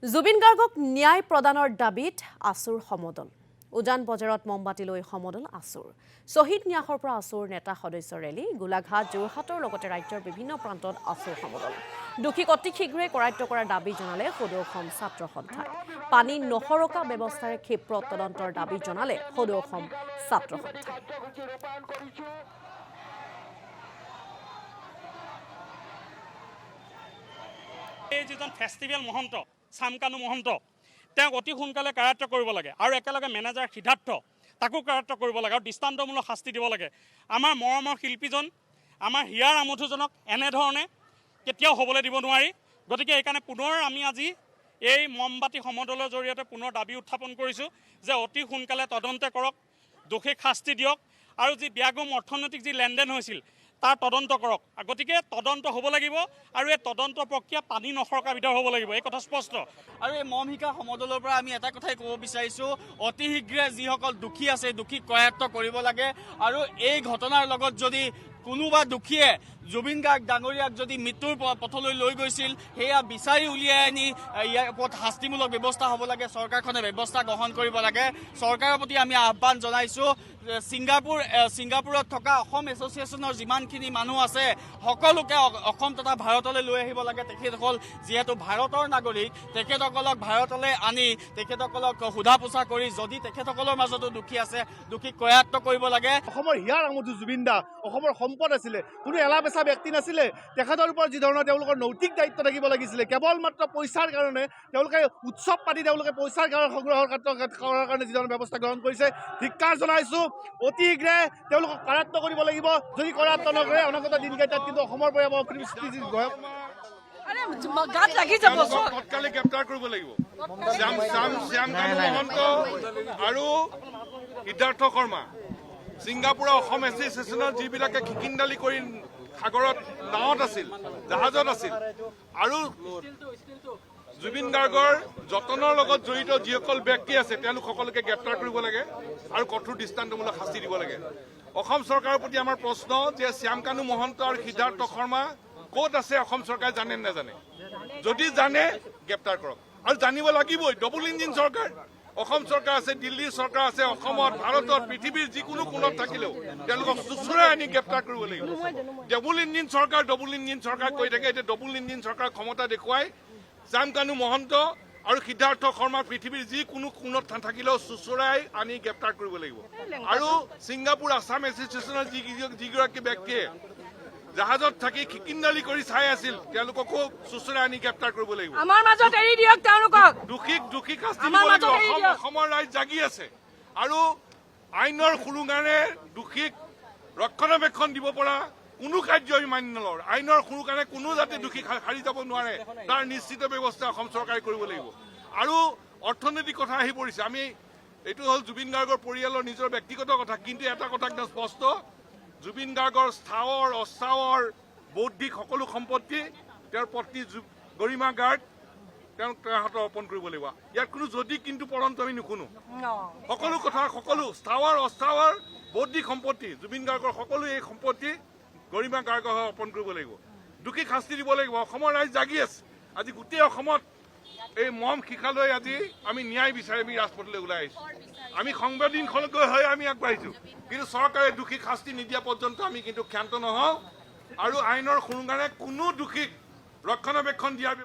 জুবিন গাৰ্গক ন্যায় প্ৰদানৰ দাবীত আছুৰ সমদল উজান বজাৰত মমবাতি লৈ সমদল আছুৰ শহীদ ন্যাসৰ পৰা আছুৰ নেতা সদস্য ৰেলী গোলাঘাট যোৰহাটৰ লগতে ৰাজ্যৰ বিভিন্ন প্ৰান্তত আছুৰ সমদল দুখীক অতি শীঘ্ৰে কৰায়ত্ব কৰাৰ দাবী জনালে সদৌ অসম ছাত্ৰ সন্থাই পানী নহৰকা ব্যৱস্থাৰে ক্ষিপ্ৰ তদন্তৰ দাবী জনালে সদৌ অসম ছাত্ৰ সন্থাই এই যিজন ফেষ্টিভেল মহন্ত চামকানু মহন্ত তেওঁক অতি সোনকালে কাৰায়ত্ব কৰিব লাগে আৰু একেলগে মেনেজাৰ সিদ্ধাৰ্থ তাকো কাৰায়ত্ব কৰিব লাগে আৰু দৃষ্টান্তমূলক শাস্তি দিব লাগে আমাৰ মৰমৰ শিল্পীজন আমাৰ হিয়াৰ আমঠুজনক এনেধৰণে কেতিয়াও হ'বলৈ দিব নোৱাৰি গতিকে এইকাৰণে পুনৰ আমি আজি এই মমবাতি সমদলৰ জৰিয়তে পুনৰ দাবী উত্থাপন কৰিছোঁ যে অতি সোনকালে তদন্ত কৰক দোষীক শাস্তি দিয়ক আৰু যি ব্যাগুম অৰ্থনৈতিক যি লেনদেন হৈছিল তাৰ তদন্ত কৰক গতিকে তদন্ত হ'ব লাগিব আৰু এই তদন্ত প্ৰক্ৰিয়া পানী নসৰকাৰ ভিতৰত হ'ব লাগিব এই কথা স্পষ্ট আৰু এই মমহিকা সমদলৰ পৰা আমি এটা কথাই ক'ব বিচাৰিছোঁ অতি শীঘ্ৰে যিসকল দোষী আছে দোষীক কৰায়ত্ব কৰিব লাগে আৰু এই ঘটনাৰ লগত যদি কোনোবা দোষীয়ে জুবিন গাৰ্গ ডাঙৰীয়াক যদি মৃত্যুৰ পথলৈ লৈ গৈছিল সেয়া বিচাৰি উলিয়াই আনি ইয়াৰ ওপৰত শাস্তিমূলক ব্যৱস্থা হ'ব লাগে চৰকাৰখনে ব্যৱস্থা গ্ৰহণ কৰিব লাগে চৰকাৰৰ প্ৰতি আমি আহ্বান জনাইছোঁ ছিংগাপুৰত থকা অসম এছ'চিয়েশ্যনৰ যিমানখিনি মানুহ আছে সকলোকে অসম তথা ভাৰতলৈ লৈ আহিব লাগে তেখেতসকল যিহেতু ভাৰতৰ নাগৰিক তেখেতসকলক ভাৰতলৈ আনি তেখেতসকলক সোধা পোছা কৰি যদি তেখেতসকলৰ মাজতো দোষী আছে দোষীক কৰায়ত্ব কৰিব লাগে অসমৰ হিয়াৰ আমঠু জুবিন দা অসমৰ সম্পদ আছিলে কোনো এলা বেচা ব্যক্তি নাছিলে তেখেতৰ ওপৰত যি ধৰণৰ তেওঁলোকৰ নৈতিক দায়িত্ব থাকিব লাগিছিলে কেৱল মাত্ৰ পইচাৰ কাৰণে তেওঁলোকে উৎসৱ পাতি তেওঁলোকে পইচাৰ সংগ্ৰহৰ কৰাৰ কাৰণে যি ধৰণৰ ব্যৱস্থা গ্ৰহণ কৰিছে ধিক্কাৰ জনাইছোঁ অতি শীঘ্ৰে তেওঁলোকক কৰায়ত্ব কৰিব লাগিব যদি কৰায়ত্ব নকৰে অনাগত দিনকেইটাত কিন্তু অসমৰ পৰা তৎকালে গ্ৰেপ্তাৰ কৰিব লাগিব শ্যামকানু মহন্ত আৰু সিদ্ধাৰ্থ শৰ্মা ছিংগাপুৰৰ অসম এছ'চিয়েশ্যনৰ যিবিলাকে খিকিন্দালি কৰি সাগৰত নাৱত আছিল জাহাজত আছিল আৰু জুবিন গাৰ্গৰ যতনৰ লগত জড়িত যিসকল ব্যক্তি আছে তেওঁলোক সকলোকে গ্ৰেপ্তাৰ কৰিব লাগে আৰু কঠোৰ দৃষ্টান্তমূলক শাস্তি দিব লাগে অসম চৰকাৰৰ প্ৰতি আমাৰ প্ৰশ্ন যে শ্যামকানু মহন্ত আৰু সিদ্ধাৰ্থ শৰ্মা ক'ত আছে অসম চৰকাৰে জানে নাজানে যদি জানে গ্ৰেপ্তাৰ কৰক আৰু জানিব লাগিবই ডবল ইঞ্জিন চৰকাৰ অসম চৰকাৰ আছে দিল্লীৰ চৰকাৰ আছে অসমত ভাৰতত পৃথিৱীৰ যিকোনো কোণত থাকিলেও তেওঁলোকক চুচুৰাই আনি গ্ৰেপ্তাৰ কৰিব লাগিব ডবল ইঞ্জিন চৰকাৰ কৈ থাকে এতিয়া ডবল ইঞ্জিন চৰকাৰ ক্ষমতা দেখুৱাই শ্যামকানু মহন্ত আৰু সিদ্ধাৰ্থ শৰ্মা পৃথিৱীৰ যিকোনো কোণত থাকিলেও চুচুৰাই আনি গ্ৰেপ্তাৰ কৰিব লাগিব আৰু ছিংগাপুৰ আছাম এছ'চিয়েশ্যনৰ যিগৰাকী ব্যক্তিয়ে জাহাজত থাকি খিকিন্দালি কৰি চাই আছিল তেওঁলোককো চুচুৰাই আনি গ্ৰেপ্তাৰ কৰিব লাগিব আমাৰ মাজত এৰি দিয়ক তেওঁলোকক দোষীক শাস্তি দিব লাগিব অসমৰ ৰাইজ জাগি আছে আৰু আইনৰ সুৰুঙাৰে দোষীক ৰক্ষণাবেক্ষণ দিব পৰা কোনো কাৰ্য আমি মানি নলওঁ আইনৰ সুৰুঙাৰে কোনো যাতে দোষী সাৰি যাব নোৱাৰে তাৰ নিশ্চিত ব্যৱস্থা অসম চৰকাৰে কৰিব লাগিব আৰু অৰ্থনৈতিক কথা আহি পৰিছে আমি এইটো হ'ল জুবিন গাৰ্গৰ পৰিয়ালৰ নিজৰ ব্যক্তিগত কথা কিন্তু এটা কথা একদম স্পষ্ট জুবিন গাৰ্গৰ স্থাৱৰ অস্থাৱৰ বৌদ্ধিক সকলো সম্পত্তি তেওঁৰ পত্নী গৰিমা গাৰ্গ তেওঁক তেওঁৰ হাতত অৰ্পণ কৰিব লাগিব ইয়াত কোনো যদি কিন্তু পৰন্তু আমি নুশুনো সকলো কথা সকলো স্থাৱৰ অস্থাৱৰ বৌদ্ধিক সম্পত্তি জুবিন গাৰ্গৰ সকলো এই সম্পত্তি গৰিমা গাৰ্গক অৰ্পণ কৰিব লাগিব দোষীক শাস্তি দিব লাগিব অসমৰ ৰাইজ জাগি আছে আজি গোটেই অসমত এই মম শিখালৈ আজি আমি ন্যায় বিচাৰি আমি ৰাজপথলৈ ওলাই আহিছোঁ আমি সংবেদনশীলকৈ হৈ আমি আগবাঢ়িছোঁ কিন্তু চৰকাৰে দোষীক শাস্তি নিদিয়া পৰ্যন্ত আমি কিন্তু ক্ষান্ত নহওঁ আৰু আইনৰ সুৰুঙাৰে কোনো দোষীক ৰক্ষণাবেক্ষণ দিয়াৰ